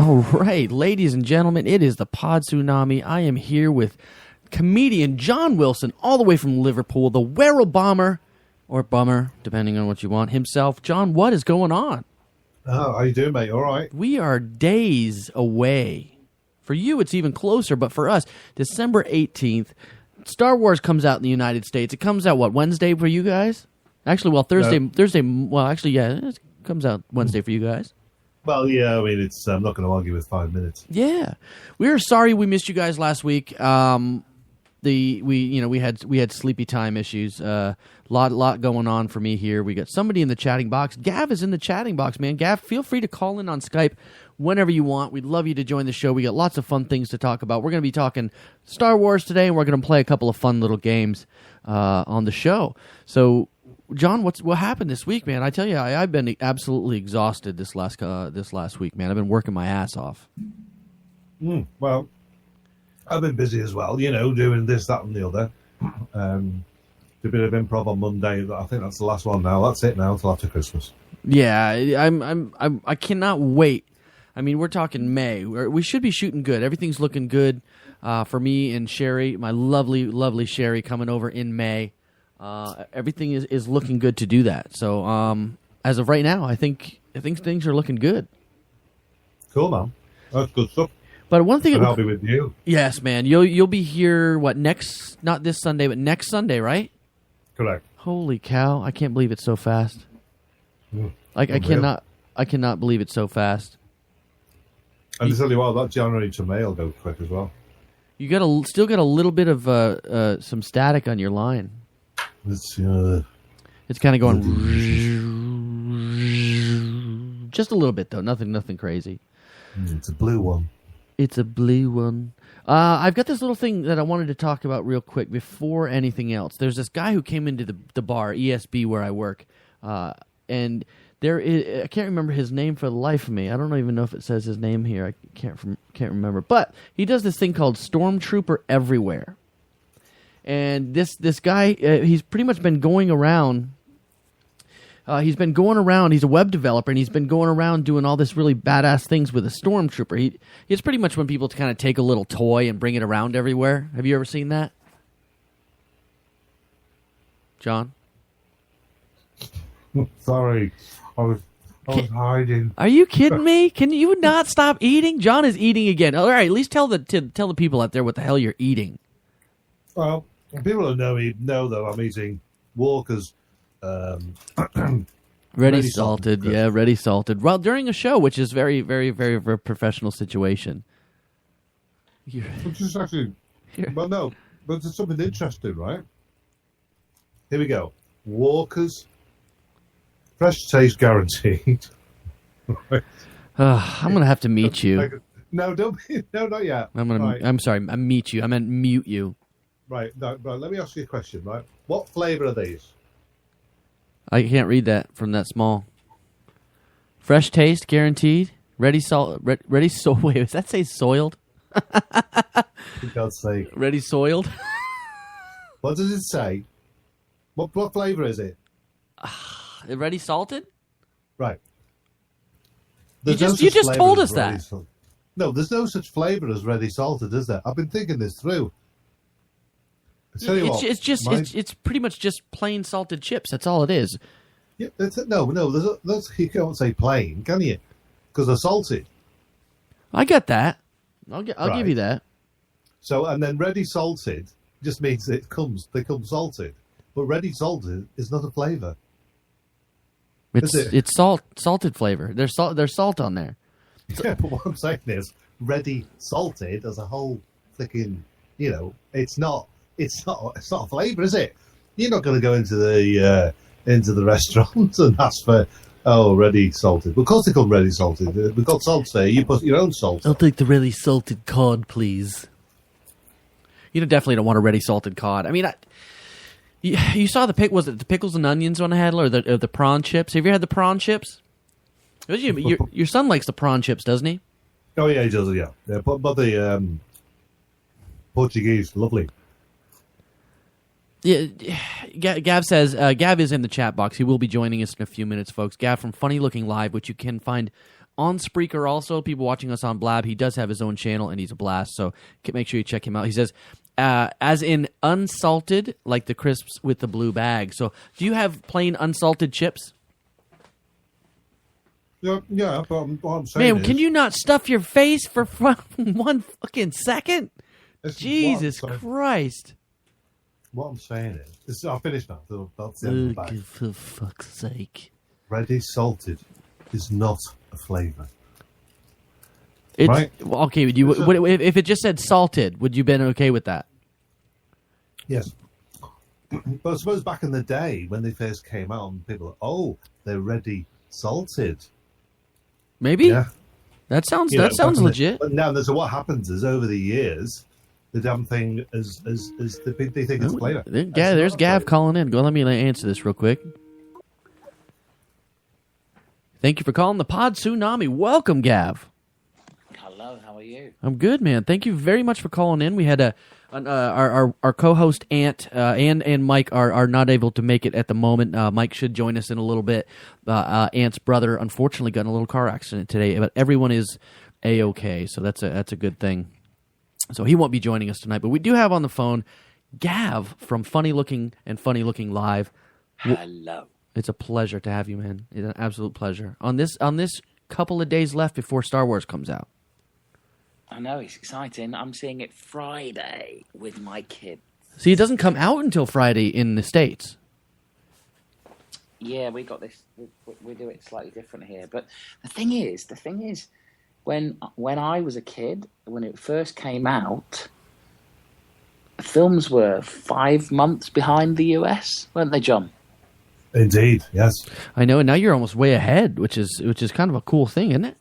All right, ladies and gentlemen, it is the Pod Tsunami. I am here with comedian John Wilson, all the way from Liverpool, the Werrell Bomber, or Bummer, depending on what you want, himself. John, what is going on? Oh, how you doing, mate? All right. We are days away. For you, it's even closer, but for us, December 18th, Star Wars comes out in the United States. It comes out, what, Wednesday for you guys? Actually, well, Thursday, it comes out Wednesday for you guys. Well, yeah, I mean, I'm not going to argue with 5 minutes. Yeah. We're sorry we missed you guys last week. We had sleepy time issues. Lot going on for me here. We got somebody in the chatting box. Gav is in the chatting box, man. Gav, feel free to call in on Skype whenever you want. We'd love you to join the show. We got lots of fun things to talk about. We're going to be talking Star Wars today, and we're going to play a couple of fun little games on the show. So, John, what happened this week, man? I tell you, I've been absolutely exhausted this last week, man. I've been working my ass off. Well, I've been busy as well, doing this, that, and the other. Did a bit of improv on Monday. I think that's the last one now. That's it now until after Christmas. Yeah, I cannot wait. I mean, we're talking May. We should be shooting good. Everything's looking good for me and Sherry, my lovely, lovely Sherry, coming over in May. Everything is looking good to do that. So as of right now, I think things are looking good. Cool, man. That's good stuff. But one thing, and I'll be with you. Yes, man. You'll be here. What, next? Not this Sunday, but next Sunday, right? Correct. Holy cow! I can't believe it's so fast. I cannot believe it's so fast. And to tell you what, that January to May will go quick as well. You still got a little bit of some static on your line. It's kind of going just a little bit though. Nothing crazy. It's a blue one. It's a blue one. I've got this little thing that I wanted to talk about real quick before anything else. There's this guy who came into the bar, ESB, where I work, and I can't remember his name for the life of me. I don't even know if it says his name here. I can't remember. But he does this thing called Stormtrooper Everywhere. And this guy, he's pretty much been going around. He's a web developer, and he's been going around doing all this really badass things with a Stormtrooper. It's pretty much when people kind of take a little toy and bring it around everywhere. Have you ever seen that? John? Sorry, I was hiding. Are you kidding me? Can you not stop eating? John is eating again. All right, at least tell the people out there what the hell you're eating. Well, people who know me know that I'm eating Walker's ready salted. Yeah, ready salted. Well, during a show, which is very, very, very, very professional situation. Which is actually, but there's something interesting, right? Here we go. Walker's fresh taste guaranteed. Right. I'm gonna have to meet you. No, don't. No, not yet. I'm sorry. I meet you. I meant mute you. Right. No, right. Let me ask you a question. Right. What flavor are these? I can't read that from that small. Fresh taste guaranteed. Ready salt. Ready so. Wait, does that say soiled? For God's sake. Ready soiled. What does it say? What flavor is it? Ready salted. Right. You just told us that. No, there's no such flavor as ready salted, is there? I've been thinking this through. It's pretty much just plain salted chips. That's all it is. Yeah, you can't say plain, can you? Because they're salted. I get that. I'll give you that. So, and then ready salted just means they come salted, but ready salted is not a flavor. It's salted flavor. There's salt on there. Yeah, but what I'm saying is ready salted as a whole freaking, it's not a flavour, is it? You're not going to go into the restaurant and ask for ready salted. Of course they come ready salted. We've got salt there. You put your own salt. I'll take the ready salted cod, please. You definitely don't want a ready salted cod. I mean, you saw was it the pickles and onions one I had, or the prawn chips? Have you had the prawn chips? Your son likes the prawn chips, doesn't he? Oh yeah, he does. Yeah. But the Portuguese, lovely. Yeah, Gav says, Gav is in the chat box. He will be joining us in a few minutes, folks. Gav from Funny Looking Live, which you can find on Spreaker also. People watching us on Blab, he does have his own channel, and he's a blast, so make sure you check him out. He says, as in unsalted, like the crisps with the blue bag. So do you have plain unsalted chips? Yeah, but what I'm saying Man, can you not stuff your face for one fucking second? Jesus Christ. What I'm saying is, I'll finish now. That's the end of the bag. For fuck's sake. Ready salted is not a flavour. Right? Okay, if it just said salted, would you have been okay with that? Yes. But I suppose back in the day when they first came out, and people were, they're ready salted. Maybe? Yeah. That sounds legit. But now, so what happens is over the years, the damn thing is they think it's flavour. There's Gav calling in. Let me answer this real quick. Thank you for calling the Pod Tsunami. Welcome, Gav. Hello, how are you? I'm good, man. Thank you very much for calling in. We had our co-host Ant and Mike are not able to make it at the moment. Mike should join us in a little bit. Ant's brother unfortunately got in a little car accident today, but everyone is A-okay, so that's a good thing. So he won't be joining us tonight, but we do have on the phone Gav from Funny Looking Live. Hello. It's a pleasure to have you, man. It's an absolute pleasure. On this couple of days left before Star Wars comes out. I know, it's exciting. I'm seeing it Friday with my kids. See, it doesn't come out until Friday in the States. Yeah, we got this. We do it slightly different here. But the thing is, when I was a kid, when it first came out, films were 5 months behind the US, weren't they, John? Indeed, yes. I know, and now you're almost way ahead, which is kind of a cool thing, isn't it?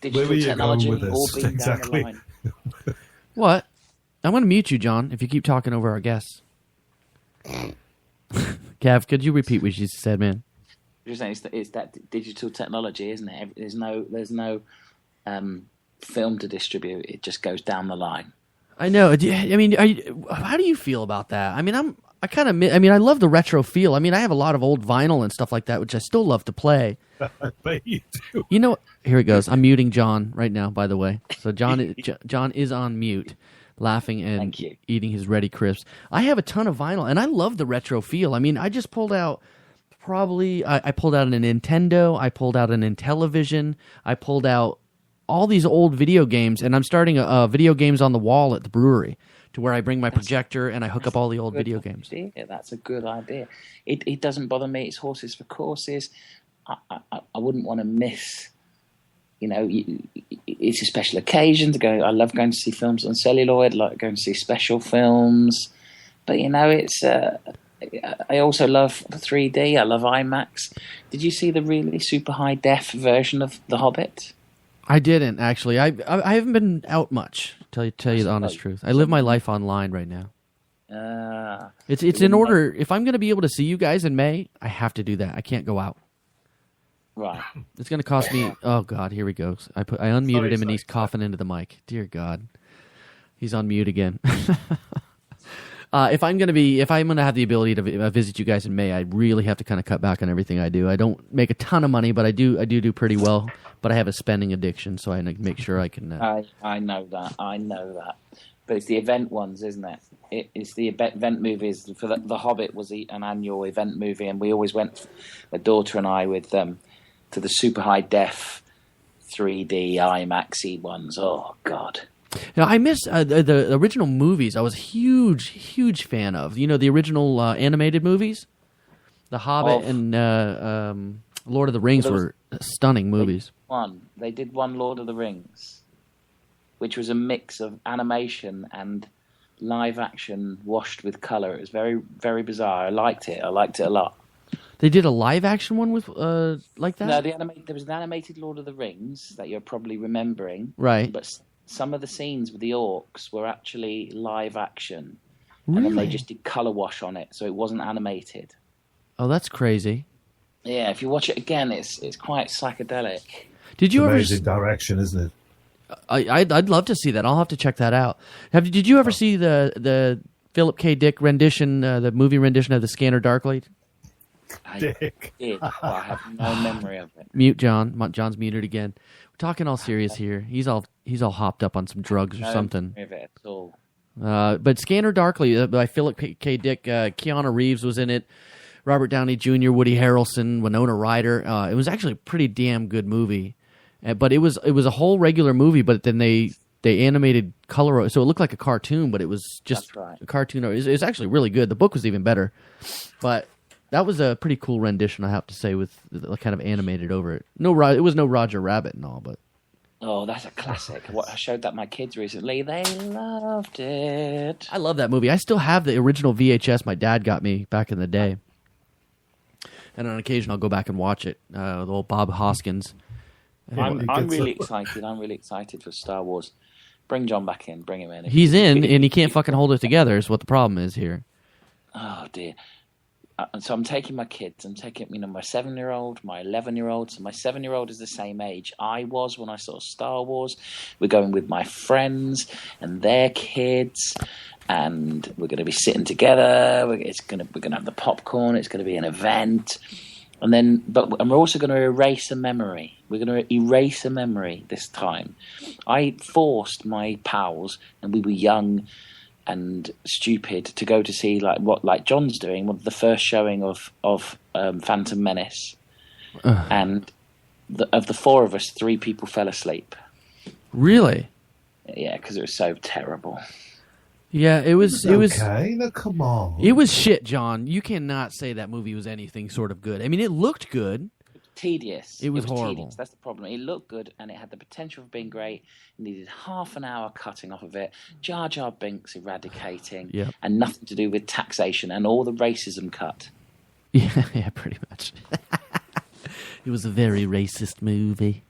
Digital technology all being exactly down the line. What? I'm going to mute you, John, if you keep talking over our guests. Gav, could you repeat what you said, man? You're saying it's that digital technology, isn't it? There's no film to distribute. It just goes down the line. I know. I mean, how do you feel about that? I mean, I love the retro feel. I mean, I have a lot of old vinyl and stuff like that, which I still love to play. I bet you do. You know, here it goes. I'm muting John right now, by the way. So John is on mute, laughing and eating his Ready Crisps. I have a ton of vinyl, and I love the retro feel. I mean, I just pulled out I pulled out a Nintendo. I pulled out an Intellivision. I pulled out all these old video games, and I'm starting a video games on the wall at the brewery, to where I bring my projector and I hook up all the old video games. Yeah, that's a good idea. It doesn't bother me. It's horses for courses. I wouldn't want to miss. You know, it's a special occasion to go. I love going to see films on celluloid. I like going to see special films, but you know, it's. I also love 3D. I love IMAX. Did you see the really super high def version of The Hobbit? I didn't actually. I haven't been out much. Tell you the honest truth. I live my life online right now. It's in order. If I'm going to be able to see you guys in May, I have to do that. I can't go out. Right. It's going to cost me. Oh God, here he goes. I unmuted him and he's coughing into the mic. Dear God, he's on mute again. If I'm going to have the ability to visit you guys in May, I really have to kind of cut back on everything I do. I don't make a ton of money, but I do pretty well. But I have a spending addiction, so I make sure I can. I know that. But it's the event ones, isn't it? It's the event movies. For the Hobbit was an annual event movie, and we always went, my daughter and I, with to the super high def 3D IMAX-y ones. Oh God. Now, I miss the original movies. I was a huge fan of. You know, the original animated movies? The Hobbit and Lord of the Rings were stunning movies. They did one Lord of the Rings, which was a mix of animation and live action washed with colour. It was very, very bizarre. I liked it a lot. They did a live action one with like that? No, there was an animated Lord of the Rings that you're probably remembering. Right. But some of the scenes with the orcs were actually live action. Really? And then they just did colour wash on it, so it wasn't animated. Oh, that's crazy. Yeah, if you watch it again, it's quite psychedelic. Did you amazing direction, isn't it? I'd love to see that. I'll have to check that out. Did you ever see the Philip K. Dick rendition, the movie rendition of The Scanner Darkly? I Dick. did, but I have no memory of it. Mute John. John's muted again. We're talking all serious here. He's all hopped up on some drugs or No something. memory of it at all. But Scanner Darkly by Philip K. Dick. Keanu Reeves was in it. Robert Downey Jr., Woody Harrelson, Winona Ryder. It was actually a pretty damn good movie. But it was a whole regular movie, but then they animated color, so it looked like a cartoon, but it was just a cartoon. It was actually really good. The book was even better. But that was a pretty cool rendition, I have to say, with kind of animated over it. It was no Roger Rabbit and all, but... Oh, that's a classic. I showed that my kids recently. They loved it. I love that movie. I still have the original VHS my dad got me back in the day. And on occasion, I'll go back and watch it. The old Bob Hoskins. I'm really excited. I'm really excited for Star Wars. Bring John back in. Bring him in. He's in, and he can't fucking hold it together is what the problem is here. Oh, dear. So I'm taking my kids. I'm taking, my 7-year-old, my 11-year-old. So my 7-year-old is the same age I was when I saw Star Wars. We're going with my friends and their kids, and we're going to be sitting together. We're going to have the popcorn. It's going to be an event. And we're also going to erase a memory. We're going to erase a memory this time. I forced my pals, and we were young and stupid, to go to see like John's doing, the first showing of Phantom Menace. And of the 4 of us, 3 people fell asleep. Really? Yeah, because it was so terrible. Yeah, it was. Okay, now come on. It was shit, John. You cannot say that movie was anything sort of good. I mean, it looked good. Tedious. It was horrible. Tedious. That's the problem. It looked good, and it had the potential of being great. It needed half an hour cutting off of it. Jar Jar Binks eradicating, and nothing to do with taxation, and all the racism cut. Yeah, pretty much. It was a very racist movie.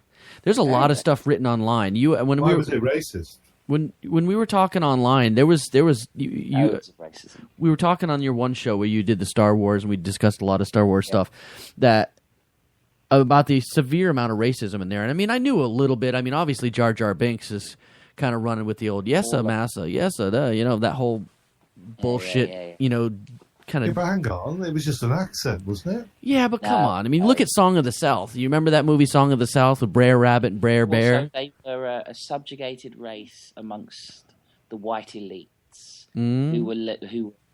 There's a lot of stuff written online. Why was it racist? When we were talking online, there was Loads of racism. We were talking on your one show where you did the Star Wars, and we discussed a lot of Star Wars stuff about the severe amount of racism in there. And I mean, I knew a little bit. I mean, obviously Jar Jar Binks is kind of running with the old yesa massa, yesa da, that whole bullshit, kind of. Yeah, but hang on, it was just an accent, wasn't it? Yeah, but come on. I mean, look at Song of the South. You remember that movie Song of the South with Brer Rabbit and Brer Bear? Also, they were a subjugated race amongst the white elites who were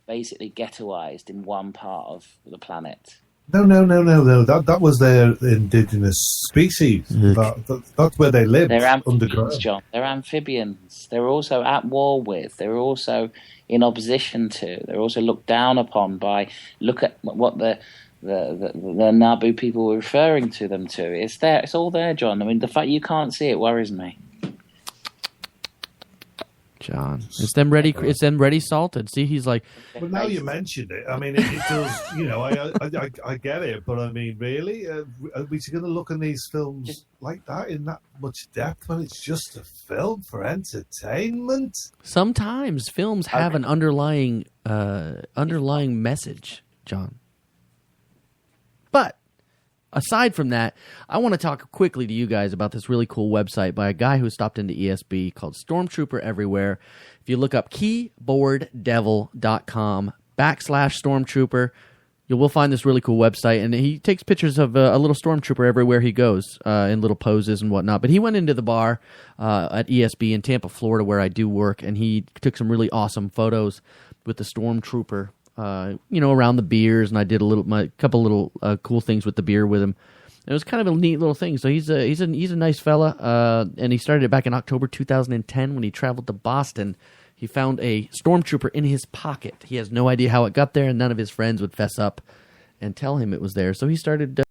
basically ghettoized in one part of the planet. No. That was their indigenous species. That's where they lived. They're amphibians, underground. John. They're amphibians. They were also at war with. They were also in opposition to. They're also looked down upon by. Look at what the Naboo people were referring to them to. It's there. It's all there, John. I mean, the fact you can't see it worries me. John, it's them ready. It's them ready salted. See, he's like. Well, now you mentioned it, I mean, it does. I get it, but I mean, really, are we going to look in these films like that in that much depth when it's just a film for entertainment? Sometimes films have an underlying message, John. But aside from that, I want to talk quickly to you guys about this really cool website by a guy who stopped into ESB called Stormtrooper Everywhere. If you look up keyboarddevil.com/Stormtrooper, you will find this really cool website, and he takes pictures of a little Stormtrooper everywhere he goes in little poses and whatnot. But he went into the bar at ESB in Tampa, Florida, where I do work, and he took some really awesome photos with the Stormtrooper. Around the beers, and I did a couple little cool things with the beer with him. It was kind of a neat little thing. So he's a nice fella, and he started it back in October 2010 when he traveled to Boston. He found a Stormtrooper in his pocket. He has no idea how it got there, and none of his friends would fess up and tell him it was there. So he started